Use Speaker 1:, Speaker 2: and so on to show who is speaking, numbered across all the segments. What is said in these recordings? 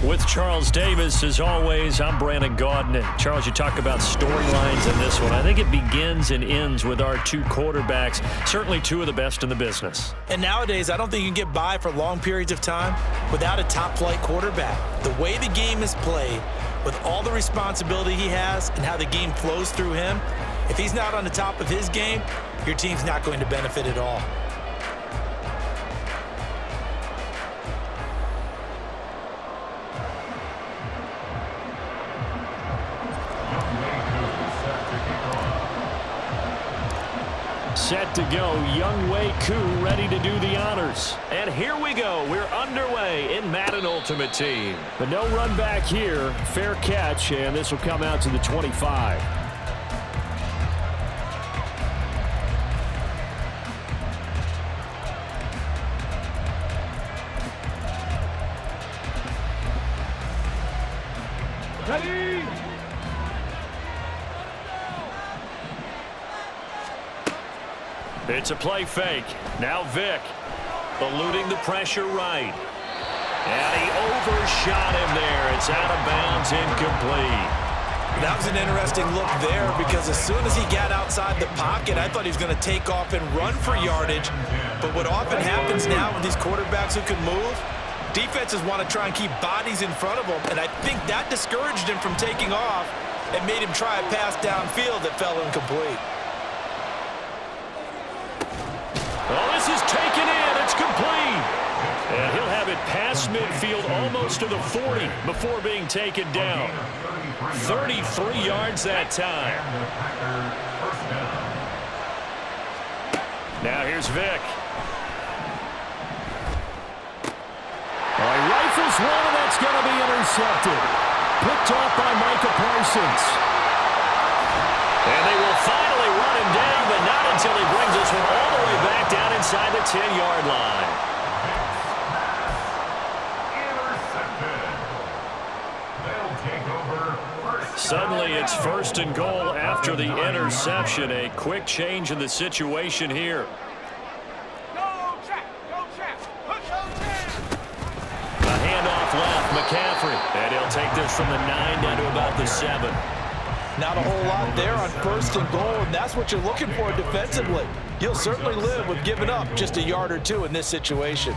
Speaker 1: With Charles Davis, as always, I'm Brandon Gaudin. And Charles, you talk about storylines in this one. I think it begins and ends with our two quarterbacks, certainly two of the best in the business.
Speaker 2: And nowadays, I don't think you can get by for long periods of time without a top-flight quarterback. The way the game is played, with all the responsibility he has and how the game flows through him, if he's not on the top of his game, your team's not going to benefit at all.
Speaker 1: Set to go, Young Wei Koo ready to do the honors. And here we go, we're underway in Madden Ultimate Team. But no run back here, fair catch, and this will come out to the 25. Ready? It's a play fake. Now Vick eluding the pressure right. And he overshot him there. It's out of bounds, incomplete.
Speaker 2: That was an interesting look there because as soon as he got outside the pocket, I thought he was going to take off and run for yardage. But what often happens now with these quarterbacks who can move, defenses want to try and keep bodies in front of them, and I think that discouraged him from taking off and made him try a pass downfield that fell incomplete.
Speaker 1: Oh, this is taken in. It's complete. And he'll have it past midfield almost to the 40 before being taken down. 33 yards that time. Now here's Vick. Oh, he rifles one, and that's going to be intercepted. Picked off by Micah Parsons. And they will finally run him down, but not until he brings this one all the way back down inside the 10-yard line. Suddenly it's first and goal after the interception. A quick change in the situation here. A handoff left, McCaffrey. And he'll take this from the 9 down to about the 7.
Speaker 2: Not a whole lot there on first and goal, and that's what you're looking for defensively. You'll certainly live with giving up just a yard or two in this situation.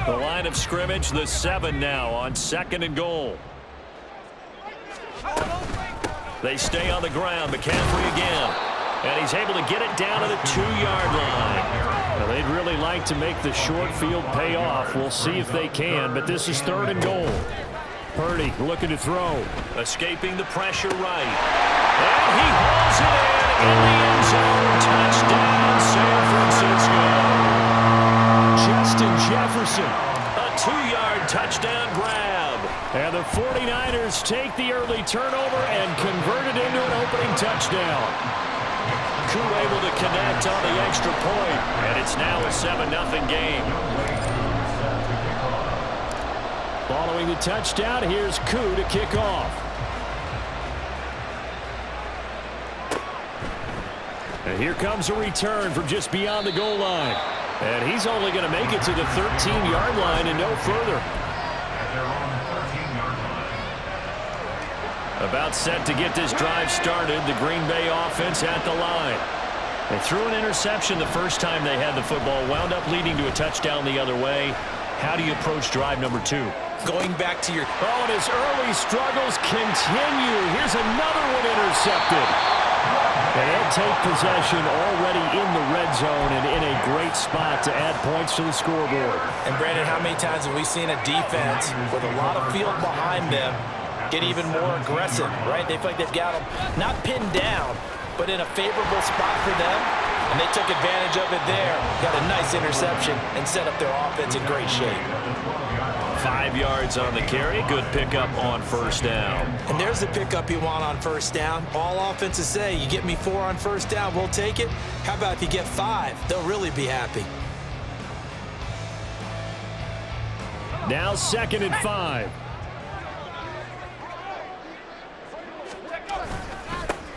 Speaker 1: The line of scrimmage, the 7 now on second and goal. They stay on the ground. McCaffrey again. And he's able to get it down to the 2-yard line. Now, they'd really like to make the short field pay off. We'll see if they can, but this is third and goal. Purdy looking to throw. Escaping the pressure right. And he hauls it in the end zone. Touchdown, San Francisco. Justin Jefferson. A 2-yard touchdown grab. And the 49ers take the early turnover and convert it into an opening touchdown. Koo able to connect on the extra point. And it's now a 7-0 game. Following the touchdown, here's Koo to kick off. And here comes a return from just beyond the goal line. And he's only going to make it to the 13-yard line and no further. About set to get this drive started, the Green Bay offense at the line. They threw an interception the first time they had the football, wound up leading to a touchdown the other way. How do you approach drive number 2?
Speaker 2: Going back to your...
Speaker 1: Oh, and his early struggles continue. Here's another one intercepted. And they'll take possession already in the red zone and in a great spot to add points to the scoreboard.
Speaker 2: And, Brandon, how many times have we seen a defense with a lot of field behind them get even more aggressive, right? They feel like they've got them not pinned down, but in a favorable spot for them. And they took advantage of it there. Got a nice interception and set up their offense in great shape.
Speaker 1: 5 yards on the carry. Good pickup on first down.
Speaker 2: And there's the pickup you want on first down. All offenses say, you get me 4 on first down, we'll take it. How about if you get 5? They'll really be happy.
Speaker 1: Now 2nd and 5.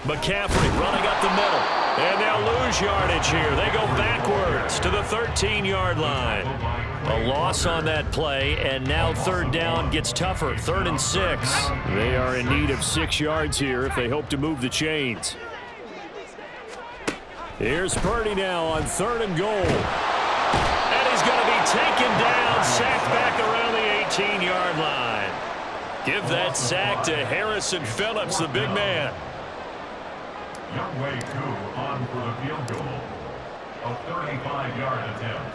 Speaker 1: McCaffrey running up the middle. And they'll lose yardage here. They go backwards to the 13-yard line. A loss on that play, and now third down gets tougher. 3rd and 6. They are in need of 6 yards here if they hope to move the chains. Here's Purdy now on 3rd and goal. And he's going to be taken down, sacked back around the 18-yard line. Give that sack to Harrison Phillips, the big man.
Speaker 3: Youngway Koo on for the field goal. A 35-yard attempt.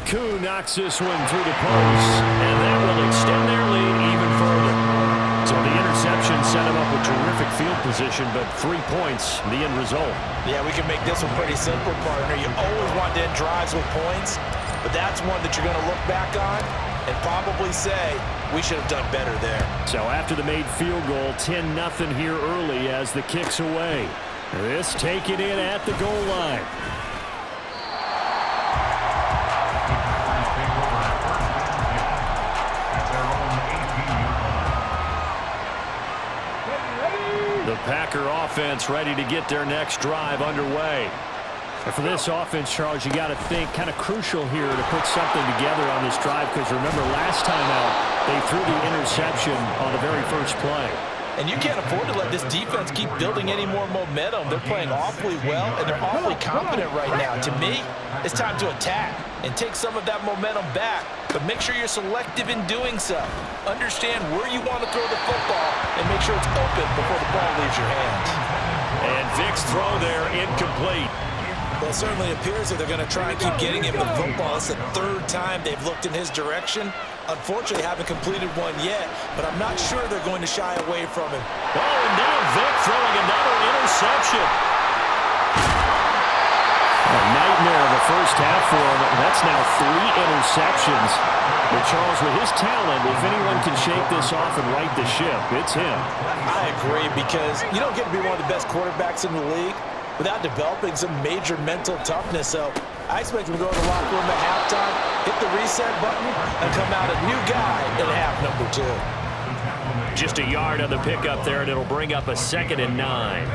Speaker 1: Koo knocks this one through the post, and that will extend their lead even further. So the interception set him up with terrific field position, but 3 points, the end result.
Speaker 2: Yeah, we can make this one pretty simple, partner. You always want to end drives with points, but that's one that you're going to look back on and probably say, we should have done better there.
Speaker 1: So after the made field goal, 10-0 here early as the kick's away. This taken in at the goal line. The Packer offense ready to get their next drive underway. And for this offense, Charles, you got to think kind of crucial here to put something together on this drive, because remember last time out they threw the interception on the very first play.
Speaker 2: And you can't afford to let this defense keep building any more momentum. They're playing awfully well, and they're awfully confident right now. To me, it's time to attack and take some of that momentum back, but make sure you're selective in doing so. Understand where you want to throw the football and make sure it's open before the ball leaves your hands.
Speaker 1: And Vick's throw there incomplete.
Speaker 2: Well, it certainly appears that they're going to try and keep getting him the football. It's the 3rd time they've looked in his direction. Unfortunately, haven't completed one yet, but I'm not sure they're going to shy away from him.
Speaker 1: Oh, and now Vick throwing another interception. A nightmare of the first half for him. That's now 3 interceptions. But Charles, with his talent, if anyone can shake this off and right the ship, it's him.
Speaker 2: I agree, because you don't get to be one of the best quarterbacks in the league without developing some major mental toughness. So I expect him to go to the locker room at halftime, hit the reset button, and come out a new guy in half number 2.
Speaker 1: Just a yard on the pickup there, and it'll bring up a 2nd and 9.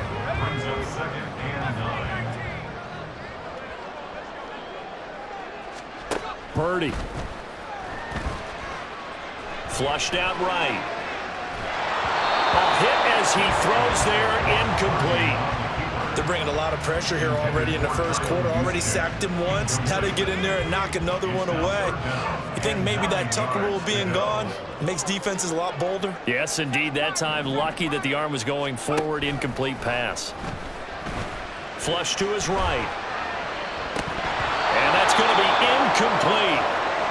Speaker 1: Purdy. Flushed out right. A hit as he throws there, incomplete.
Speaker 2: They're bringing a lot of pressure here already in the first quarter. Already sacked him once. How to get in there and knock another one away. You think maybe that Tucker rule being gone makes defenses a lot bolder?
Speaker 1: Yes, indeed. That time, lucky that the arm was going forward. Incomplete pass. Flush to his right. And that's going to be incomplete.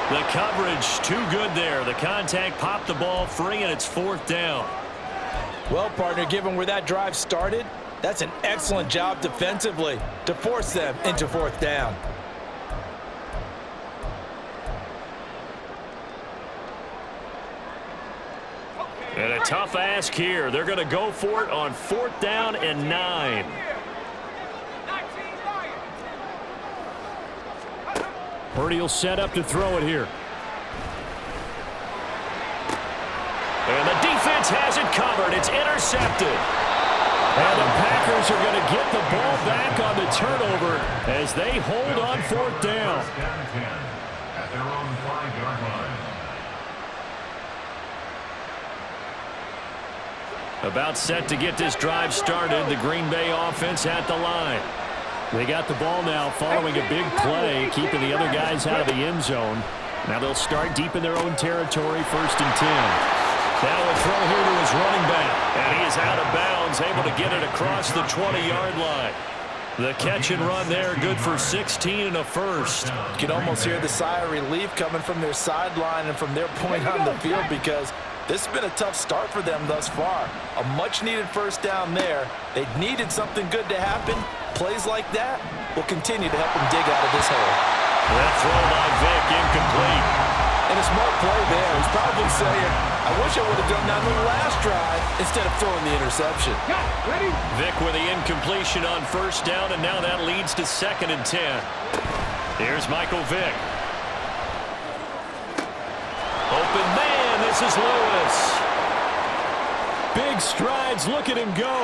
Speaker 1: The coverage too good there. The contact popped the ball free, and it's 4th down.
Speaker 2: Well, partner, given where that drive started, that's an excellent job defensively to force them into 4th down.
Speaker 1: And a tough ask here. They're going to go for it on 4th down and 9. Purdy will set up to throw it here. And the defense has it covered. It's intercepted. And the Packers are going to get the ball back on the turnover as they hold on 4th down.
Speaker 3: At their own 5-yard line.
Speaker 1: About set to get this drive started. The Green Bay offense at the line. They got the ball now following a big play, keeping the other guys out of the end zone. Now they'll start deep in their own territory, 1st and 10. Now a throw here to his running back. And he is out of bounds, able to get it across the 20-yard line. The catch and run there, good for 16 and a first.
Speaker 2: You can almost hear the sigh of relief coming from their sideline and from their point on the field, because this has been a tough start for them thus far. A much-needed first down there. They needed something good to happen. Plays like that will continue to help them dig out of this hole.
Speaker 1: That throw by Vick, incomplete.
Speaker 2: And a smart play there. He's probably saying, I wish I would have done that on the last drive instead of throwing the interception.
Speaker 1: Vick with the incompletion on 1st down, and now that leads to 2nd and 10. Here's Michael Vick. Open man, this is Lewis. big strides. Look at him go.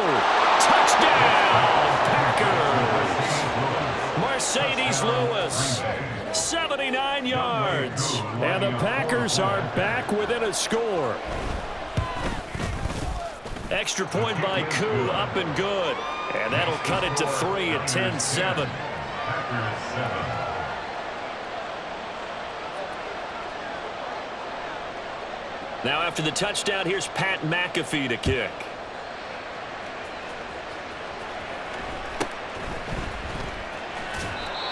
Speaker 1: Touchdown, Packers. Mercedes Lewis, 79 yards. And the Packers are back within a score. Extra point by Koo, up and good. And that'll cut it to 3 at 10-7. Now after the touchdown, here's Pat McAfee to kick.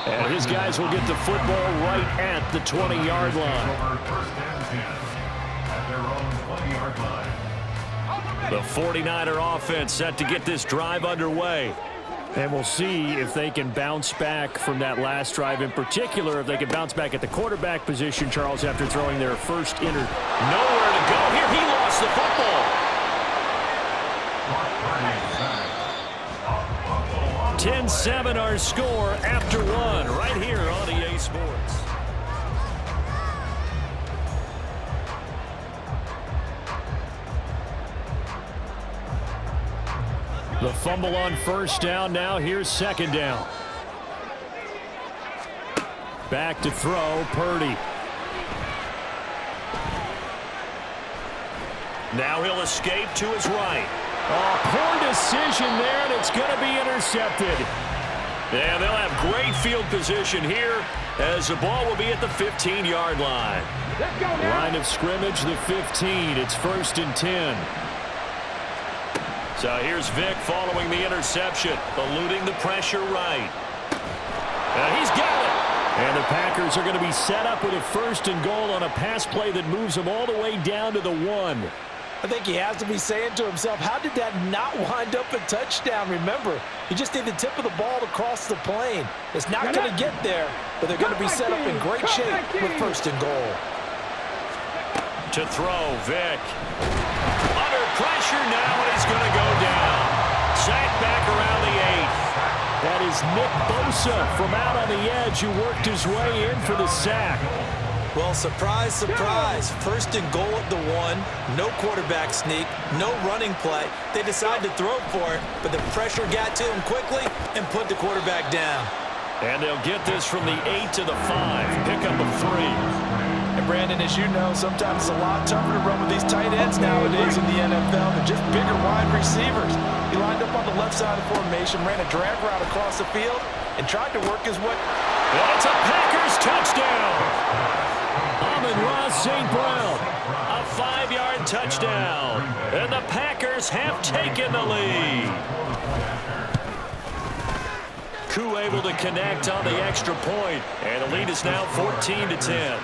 Speaker 1: And his guys will get the football right at the 20-yard line. The 49er offense set to get this drive underway. And we'll see if they can bounce back from that last drive, in particular, if they can bounce back at the quarterback position, Charles, after throwing their first Nowhere to go here. He lost the football. 10-7 our score after one right here on EA Sports. The fumble on first down. Now here's second down. Back to throw, Purdy. Now he'll escape to his right. Oh, poor decision there, and it's going to be intercepted. And they'll have great field position here as the ball will be at the 15-yard line. Line of scrimmage, the 15. It's 1st and 10. So here's Vick following the interception, eluding the pressure right. And he's got it. And the Packers are going to be set up with a 1st and goal on a pass play that moves them all the way down to the 1.
Speaker 2: I think he has to be saying to himself, how did that not wind up a touchdown? Remember, you just need the tip of the ball to cross the plane. It's not going to get there, but they're going to be set up in great shape with 1st and goal.
Speaker 1: To throw, Vick. Under pressure now, and he's going to go down. Sacked back around the 8th. That is Nick Bosa from out on the edge who worked his way in for the sack.
Speaker 2: Well, surprise, surprise. 1st and goal at the 1. No quarterback sneak. No running play. They decide to throw for it, but the pressure got to him quickly and put the quarterback down.
Speaker 1: And they'll get this from the 8 to the 5. Pick up a 3.
Speaker 2: And Brandon, as you know, sometimes it's a lot tougher to run with these tight ends nowadays in the NFL than just bigger wide receivers. He lined up on the left side of formation, ran a drag route across the field, and tried to work his way.
Speaker 1: And it's a Packers touchdown. Amon-Ra St. Brown, a 5-yard touchdown. And the Packers have taken the lead. Koo able to connect on the extra point, and the lead is now 14-10.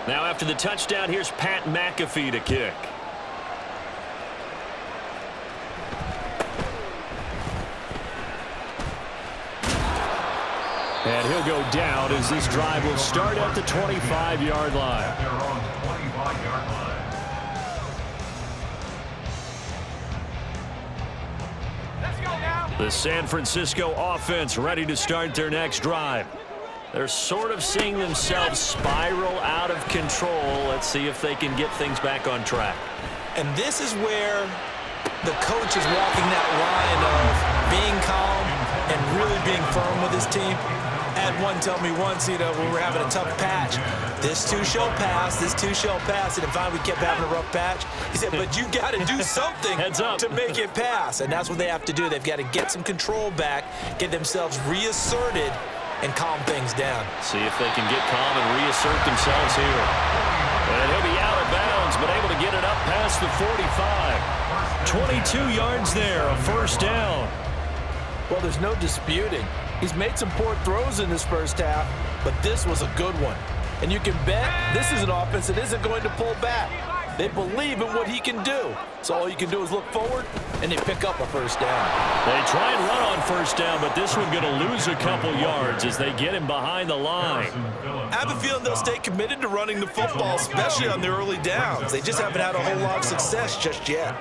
Speaker 1: Now after the touchdown, here's Pat McAfee to kick. And he'll go down as this drive will start at the 25-yard line. The San Francisco offense ready to start their next drive. They're sort of seeing themselves spiral out of control. Let's see if they can get things back on track.
Speaker 2: And this is where the coach is walking that line of being calm and really being firm with his team. I had one tell me once, when we were having a tough patch, this too shall pass, this too shall pass. And finally we kept having a rough patch. He said, but you got to do something to make it pass. And that's what they have to do. They've got to get some control back, get themselves reasserted, and calm things down.
Speaker 1: See if they can get calm and reassert themselves here. And he'll be out of bounds, but able to get it up past the 45. 22 yards there, a 1st down.
Speaker 2: Well, there's no disputing. He's made some poor throws in this first half, but this was a good one. And you can bet this is an offense that isn't going to pull back. They believe in what he can do. So all you can do is look forward, and they pick up a 1st down.
Speaker 1: They try and run on 1st down, but this one going to lose a couple yards as they get him behind the line.
Speaker 2: I have a feeling they'll stay committed to running the football, especially on their early downs. They just haven't had a whole lot of success just yet.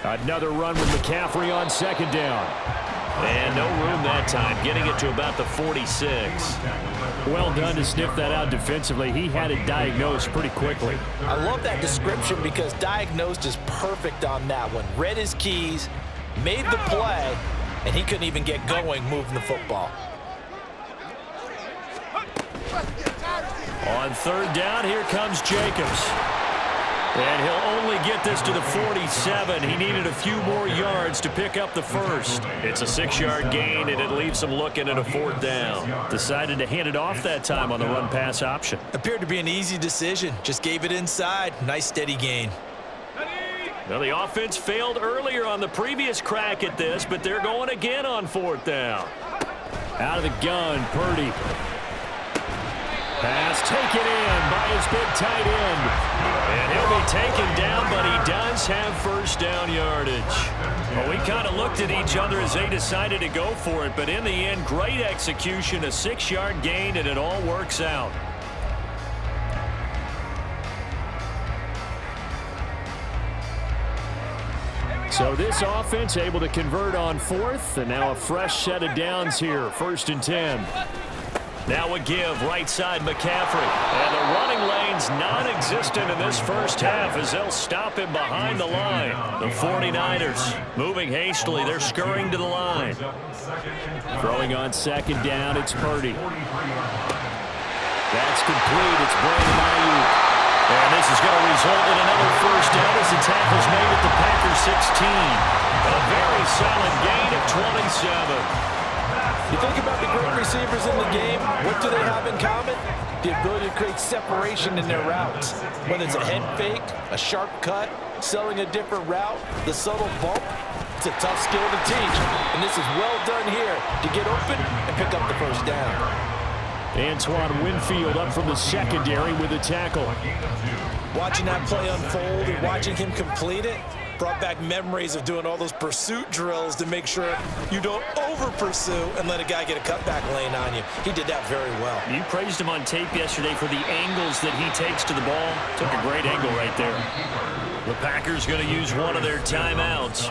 Speaker 1: Another run with McCaffrey on 2nd down. And no room that time, getting it to about the 46. Well done to sniff that out defensively. He had it diagnosed pretty quickly.
Speaker 2: I love that description because diagnosed is perfect on that one. Read his keys, made the play, and he couldn't even get going moving the football.
Speaker 1: On third down, here comes Jacobs. And he'll only get this to the 47. He needed a few more yards to pick up the first. It's a 6-yard gain, and it leaves him looking at a fourth down. Decided to hand it off that time on the run-pass option.
Speaker 2: Appeared to be an easy decision. Just gave it inside. Nice, steady gain.
Speaker 1: Well, the offense failed earlier on the previous crack at this, but they're going again on fourth down. Out of the gun, Purdy. Pass taken in by his big tight end. And he'll be taken down, but he does have first down yardage. Well, we kind of looked at each other as they decided to go for it, but in the end, great execution, a 6-yard gain, and it all works out. So this offense able to convert on fourth, and now a fresh set of downs here, 1st and 10. Now a give, right side McCaffrey. And the running lane's non-existent in this first half as they'll stop him behind the line. The 49ers moving hastily. They're scurrying to the line. Throwing on second down, it's Purdy. That's complete. It's Brandon Ayuk. And this is going to result in another first down as the tackle's made at the Packers 16. A very solid gain of 27.
Speaker 2: You think about the great receivers in the game, what do they have in common? The ability to create separation in their routes. Whether it's a head fake, a sharp cut, selling a different route, the subtle bump, it's a tough skill to teach. And this is well done here to get open and pick up the first down.
Speaker 1: Antoine Winfield up from the secondary with a tackle.
Speaker 2: Watching that play unfold and watching him complete it brought back memories of doing all those pursuit drills to make sure you don't over-pursue and let a guy get a cutback lane on you. He did that very well.
Speaker 1: You praised him on tape yesterday for the angles that he takes to the ball. Took a great angle right there. The Packers going to use one of their timeouts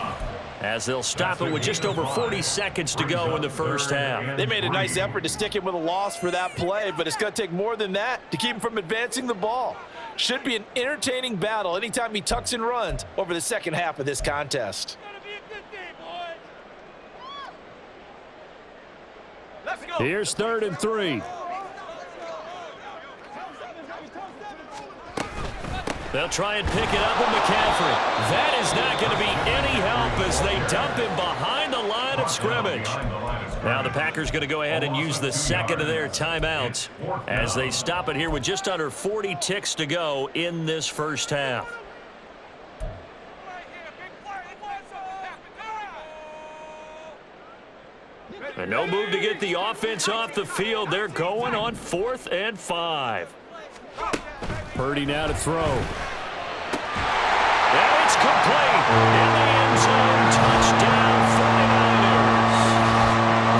Speaker 1: as they'll stop it with just over 40 seconds to go in the first half.
Speaker 2: They made a nice effort to stick him with a loss for that play, but it's going to take more than that to keep him from advancing the ball. Should be an entertaining battle anytime he tucks and runs over the second half of this contest.
Speaker 1: Here's 3rd and 3. They'll try and pick it up with McCaffrey. That is not going to be any help as they dump him behind the line of scrimmage. Now the Packers going to go ahead and use the second of their timeouts as they stop it here with just under 40 ticks to go in this first half. And no move to get the offense off the field. They're going on 4th and 5. Purdy now to throw. And it's complete. In the end zone, touchdown 49ers.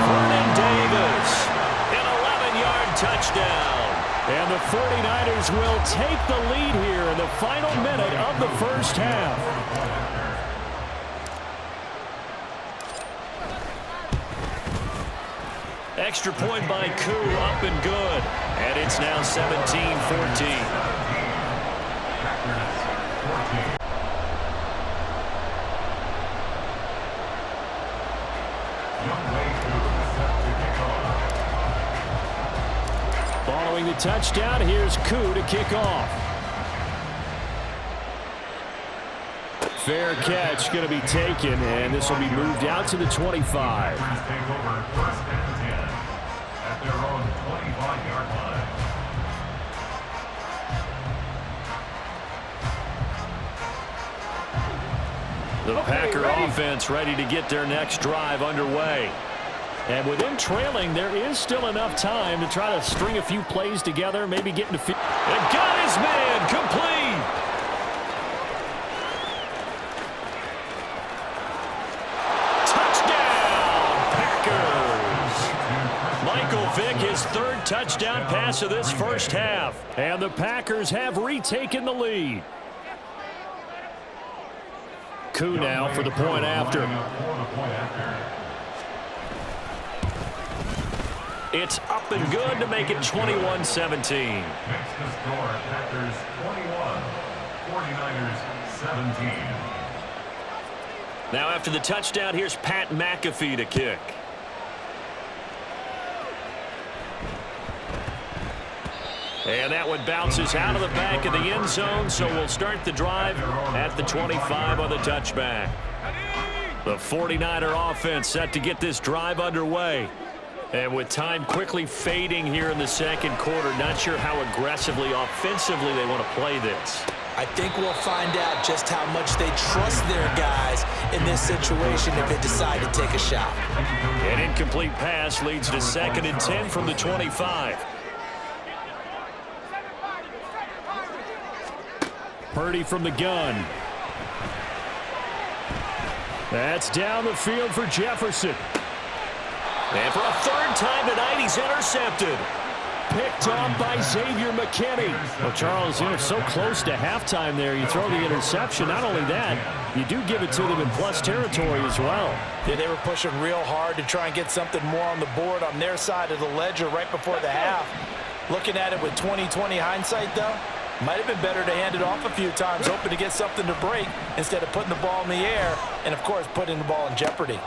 Speaker 1: Vernon Davis, an 11-yard touchdown. And the 49ers will take the lead here in the final minute of the first half. Extra point by Koo, up and good. And it's now 17-14. Following the touchdown, here's Koo to kick off. Fair catch going to be taken, and this will be moved out to the 25.
Speaker 3: At their own 25-yard line.
Speaker 1: The Packer offense ready to get their next drive underway. And with them trailing, there is still enough time to try to string a few plays together, maybe get into field. And got his man complete. Touchdown, Packers. Michael Vick, his 3rd touchdown pass of this first half. And the Packers have retaken the lead. Koo now for the point after. It's up and good to make it 21-17.
Speaker 3: Makes the score Packers 21, 49ers 17.
Speaker 1: Now after the touchdown, here's Pat McAfee to kick. And that one bounces out of the back of the end zone, so we'll start the drive at the 25 on the touchback. The 49er offense set to get this drive underway. And with time quickly fading here in the second quarter, not sure how aggressively, offensively they want to play this.
Speaker 2: I think we'll find out just how much they trust their guys in this situation if they decide to take a shot.
Speaker 1: An incomplete pass leads to 2nd and 10 from the 25. Purdy from the gun. That's down the field for Jefferson. And for a 3rd time tonight, he's intercepted. Picked off by Xavier McKinney. Well, Charles, you know, so close to halftime there. You throw the interception. Not only that, you do give it to them in plus territory as well.
Speaker 2: Yeah, they were pushing real hard to try and get something more on the board on their side of the ledger right before the half. Looking at it with 20/20 hindsight, though, might have been better to hand it off a few times, hoping to get something to break instead of putting the ball in the air and, of course, putting the ball in jeopardy.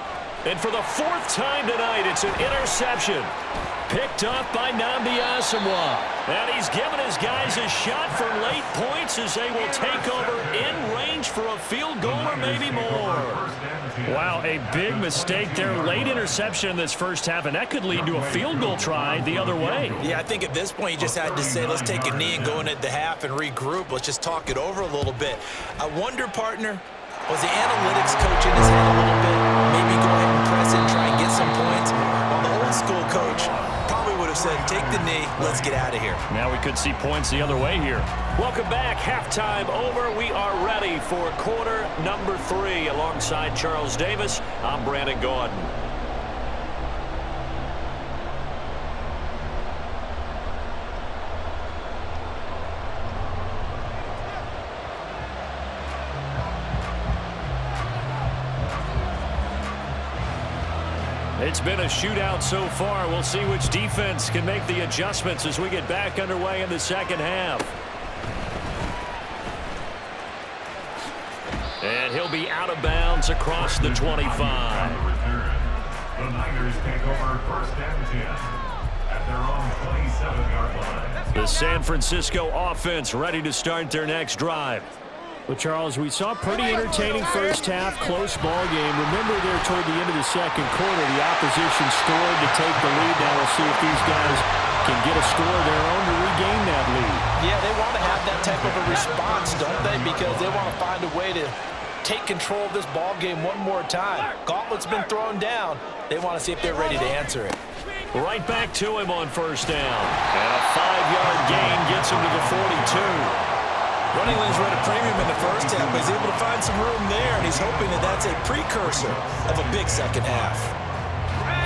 Speaker 1: And for the 4th time tonight, it's an interception. Picked off by Nnamdi Asomugha. And he's given his guys a shot for late points as they will take over in range for a field goal or maybe more. Wow, a big mistake there. Late interception in this first half, and that could lead to a field goal try the other way.
Speaker 2: Yeah, I think at this point you just had to say, let's take a knee and go into the half and regroup. Let's just talk it over a little bit. I wonder, partner, was the analytics coach in his head a little bit? Maybe go ahead and press it and try and get some points? Well, the old school coach probably would have said, take the knee, let's get out of here.
Speaker 1: Now we could see points the other way here. Welcome back. Halftime over. We are ready for quarter number 3. Alongside Charles Davis, I'm Brandon Gaudin. It's been a shootout so far. We'll see which defense can make the adjustments as we get back underway in the second half. And he'll be out of bounds across the 25.
Speaker 3: The Niners take over 1st and 10 at their own 27-yard line.
Speaker 1: The San Francisco offense ready to start their next drive. Well, Charles, we saw a pretty entertaining first half, close ball game. Remember there toward the end of the second quarter, the opposition scored to take the lead. Now we'll see if these guys can get a score of their own to regain that lead.
Speaker 2: Yeah, they want to have that type of a response, don't they? Because they want to find a way to take control of this ball game one more time. Gauntlet's been thrown down. They want to see if they're ready to answer it.
Speaker 1: Right back to him on 1st down. And a 5-yard gain gets him to the 42.
Speaker 2: Running lanes were at a premium in the first half, but he's able to find some room there, and he's hoping that that's a precursor of a big second half.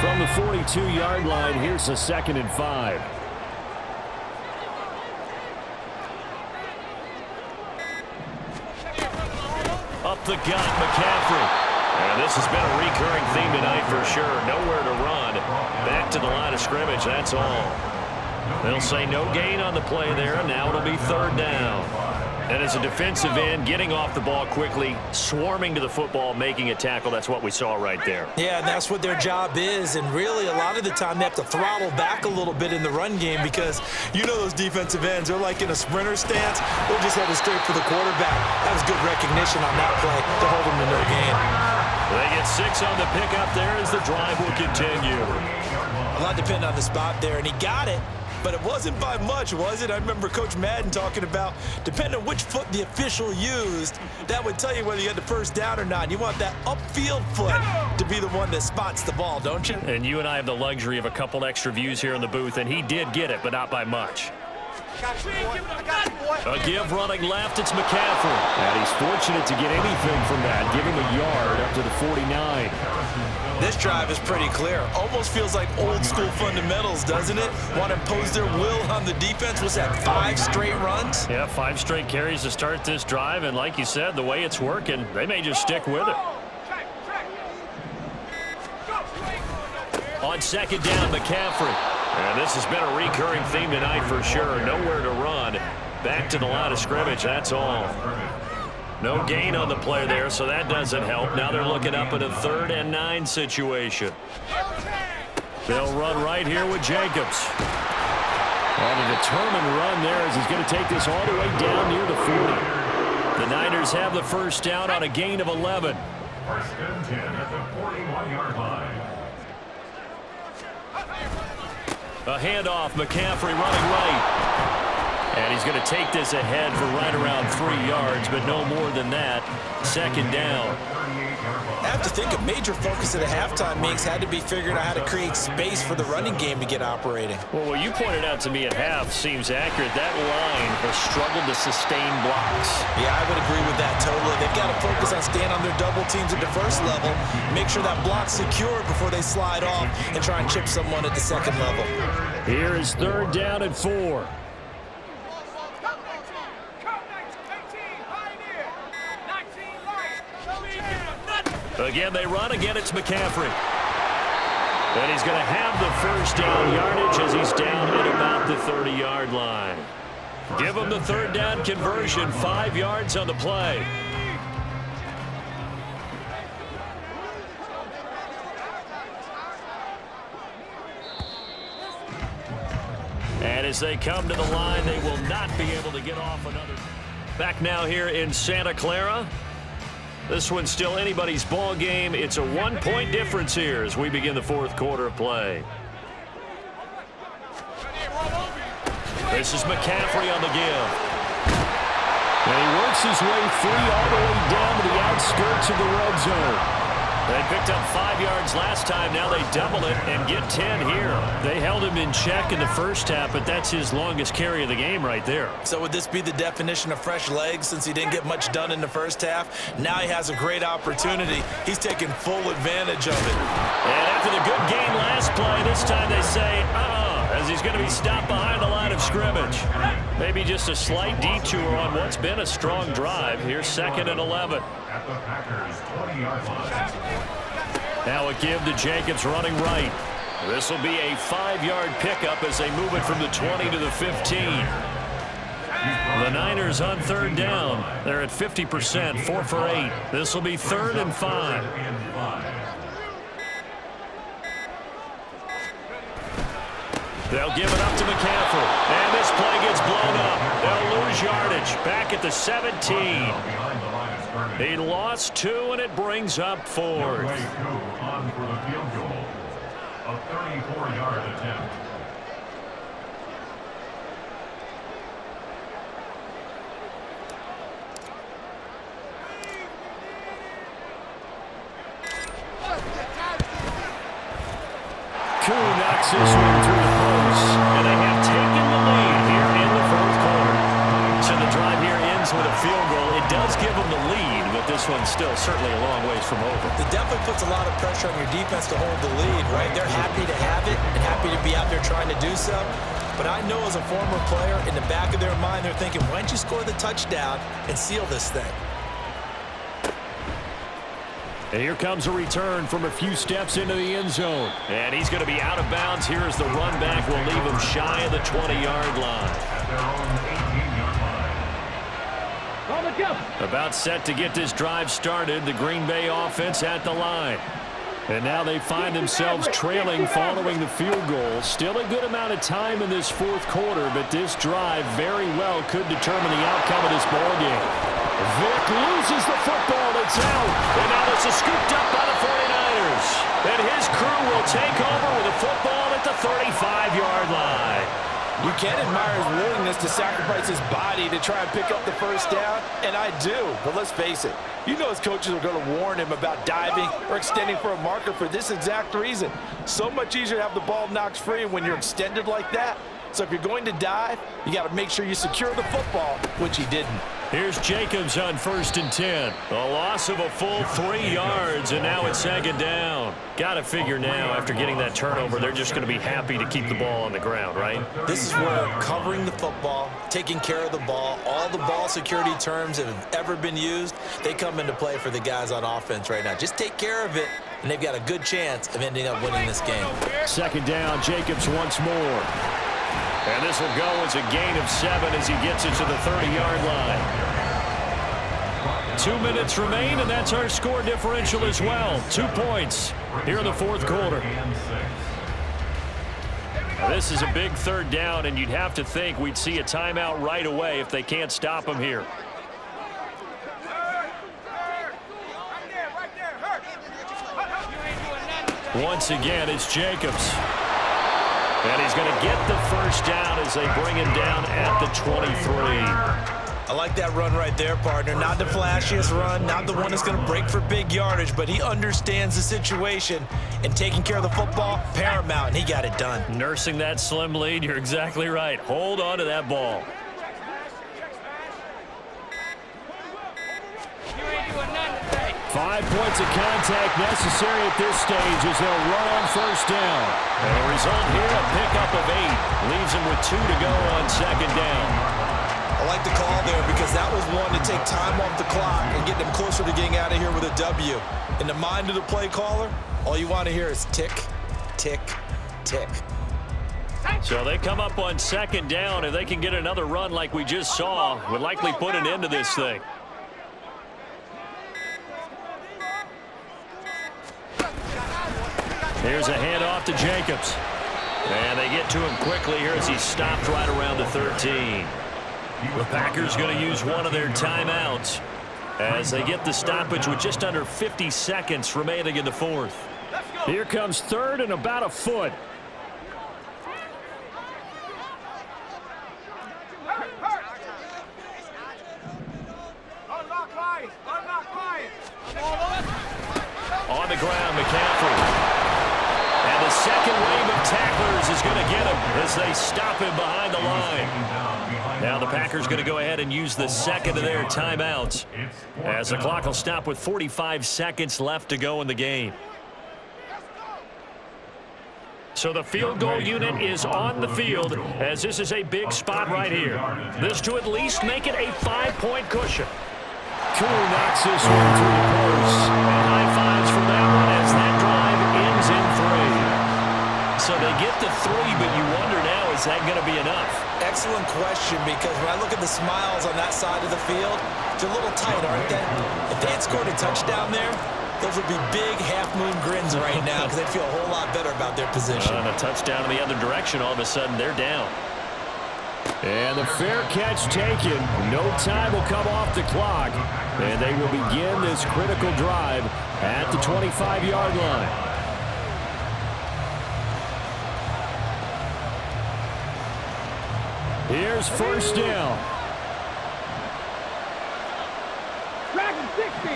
Speaker 1: From the 42-yard line, here's a 2nd and 5. Up the gut, McCaffrey. And this has been a recurring theme tonight for sure. Nowhere to run. Back to the line of scrimmage, that's all. They'll say no gain on the play there. Now it'll be 3rd down. And as a defensive end, getting off the ball quickly, swarming to the football, making a tackle, that's what we saw right there.
Speaker 2: Yeah, and that's what their job is. And really, a lot of the time, they have to throttle back a little bit in the run game because you know those defensive ends, they're like in a sprinter stance. They're just headed straight for the quarterback. That was good recognition on that play to hold them to no gain.
Speaker 1: They get 6 on the pickup there as the drive will continue.
Speaker 2: A lot depend on the spot there, and he got it. But it wasn't by much, was it? I remember Coach Madden talking about, depending on which foot the official used, that would tell you whether you had the first down or not. You want that upfield foot to be the one that spots the ball, don't you?
Speaker 1: And you and I have the luxury of a couple extra views here in the booth, and he did get it, but not by much. A give running left, it's McCaffrey. And he's fortunate to get anything from that. Give him a yard up to the 49.
Speaker 2: This drive is pretty clear. Almost feels like old school fundamentals, doesn't it? Want to impose their will on the defense. Was that 5 straight runs?
Speaker 1: Yeah, 5 straight carries to start this drive. And like you said, the way it's working, they may just stick with it. On 2nd down, McCaffrey. And this has been a recurring theme tonight for sure. Nowhere to run. Back to the line of scrimmage, that's all. No gain on the play there, so that doesn't help. Now they're looking up at a 3rd and 9 situation. They'll run right here with Jacobs. And a determined run there as he's going to take this all the way down near the 40. The Niners have the first down on a gain of 11.
Speaker 3: First and 10 at the 41-yard line.
Speaker 1: A handoff, McCaffrey running right. And he's going to take this ahead for right around 3 yards, but no more than that. Second down.
Speaker 2: I have to think a major focus of the halftime meetings had to be figuring out how to create space for the running game to get operating.
Speaker 1: Well, what you pointed out to me at half seems accurate. That line has struggled to sustain blocks.
Speaker 2: Yeah, I would agree with that totally. They've got to focus on staying on their double teams at the first level, make sure that block's secured before they slide off and try and chip someone at the second level.
Speaker 1: Here is 3rd down and 4. Again, they run. Again, it's McCaffrey. And he's going to have the first down yardage as he's down at about the 30-yard line. Give him the 3rd down conversion, 5 yards on the play. And as they come to the line, they will not be able to get off another. Back now here in Santa Clara. This one's still anybody's ball game. It's a 1-point difference here as we begin the 4th quarter of play. This is McCaffrey on the give. And he works his way free all the way down to the outskirts of the red zone. They picked up 5 yards last time. Now they double it and get 10 here. They held him in check in the first half, but that's his longest carry of the game right there.
Speaker 2: So would this be the definition of fresh legs since he didn't get much done in the first half? Now he has a great opportunity. He's taking full advantage of it.
Speaker 1: And after the good game last play, this time they say, as he's going to be stopped behind the line of scrimmage. Maybe just a slight detour on what's been a strong drive. Here's 2nd and 11.
Speaker 3: At the Packers' 20-yard line.
Speaker 1: Now a give to Jacobs running right. This will be a 5-yard pickup as they move it from the 20 to the 15. The Niners on 3rd down. They're at 50%, 4 for 8. This will be 3rd and 5. They'll give it up to McCaffrey. And this play gets blown up. They'll lose yardage. Back at the 17. He lost 2, and it brings up 4th.
Speaker 3: On for the field goal. A 34-yard attempt.
Speaker 1: Koo knocks this one through the post, and they have taken the lead here in the 4th quarter. So the drive here ends with a field goal. It does give them the lead, but this one's still certainly a long ways from over.
Speaker 2: It definitely puts a lot of pressure on your defense to hold the lead, right? They're happy to have it and happy to be out there trying to do so. But I know as a former player, in the back of their mind, they're thinking, why don't you score the touchdown and seal this thing?
Speaker 1: And here comes a return from a few steps into the end zone. And he's going to be out of bounds. Here as the run back will leave him shy of the 20-yard line.
Speaker 3: At their own 18-yard line.
Speaker 1: About set to get this drive started. The Green Bay offense at the line. And now they find themselves trailing following the field goal. Still a good amount of time in this 4th quarter, but this drive very well could determine the outcome of this ballgame. Vick loses the football. It's out. And now this is scooped up by the 49ers. And his crew will take over with the football at the 35-yard line.
Speaker 2: You can admire his willingness to sacrifice his body to try and pick up the first down, and I do. But let's face it, you know his coaches are going to warn him about diving or extending for a marker for this exact reason. So much easier to have the ball knocked free when you're extended like that. So if you're going to dive, you got to make sure you secure the football, which he didn't.
Speaker 1: Here's Jacobs on 1st and 10. A loss of a full 3 yards, and now it's 2nd down. Got to figure now, after getting that turnover, they're just going to be happy to keep the ball on the ground, right?
Speaker 2: This is where covering the football, taking care of the ball, all the ball security terms that have ever been used, they come into play for the guys on offense right now. Just take care of it, and they've got a good chance of ending up winning this game.
Speaker 1: Second down, Jacobs once more. And this will go as a gain of 7 as he gets it to the 30-yard line. 2 minutes remain, and that's our score differential as well. 2 points here in the fourth quarter. Now, this is a big third down, and you'd have to think we'd see a timeout right away if they can't stop him here. Once again, it's Jacobs. And he's going to get the first down as they bring him down at the 23.
Speaker 2: I like that run right there, partner. Not the flashiest run, not the one that's going to break for big yardage, but he understands the situation, and taking care of the football, paramount, and he got it done.
Speaker 1: Nursing that slim lead, you're exactly right. Hold on to that ball. Five points of contact necessary at this stage as they'll run on first down. And the result here, a pickup of 8. Leaves them with 2 to go on second down.
Speaker 2: I like the call there because that was one to take time off the clock and get them closer to getting out of here with a W. In the mind of the play caller, all you want to hear is tick, tick, tick.
Speaker 1: So they come up on second down. If they can get another run like we just saw, would likely put an end to this thing. Here's a handoff to Jacobs. And they get to him quickly here as he's stopped right around the 13. The Packers going to use one of their timeouts as they get the stoppage with just under 50 seconds remaining in the fourth. Here comes third and about a foot. On the ground, McCaffrey. And the second wave of tacklers is going to get him as they stop him behind the line. Now the Packers going to go ahead and use the second of their timeouts as the clock will stop with 45 seconds left to go in the game. So the field goal unit is on the field as this is a big spot right here. This to at least make it a 5-point cushion. Cooler knocks this one through the post. And high fives for that one as that drive ends in 3. So they get the 3, but you wonder now, is that going to be enough?
Speaker 2: Excellent question, because when I look at the smiles on that side of the field, they're a little tight, aren't they? If they had scored a touchdown there, those would be big half-moon grins right now because they'd feel a whole lot better about their position.
Speaker 1: And a touchdown in the other direction, all of a sudden they're down. And the fair catch taken. No time will come off the clock. And they will begin this critical drive at the 25-yard line. Here's first down.
Speaker 4: Dragon 60.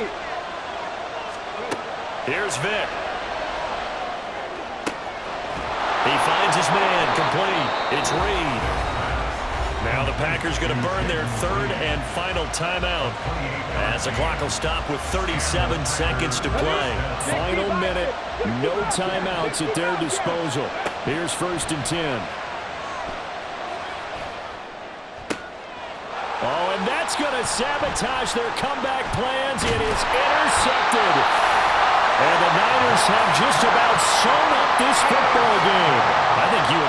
Speaker 1: Here's Vic. He finds his man complete. It's Reed. Now the Packers going to burn their third and final timeout as the clock will stop with 37 seconds to play. Final minute, no timeouts at their disposal. Here's first and 10. Oh, and that's going to sabotage their comeback plans. It is intercepted. And the Niners have just about sewn up this football game. I think you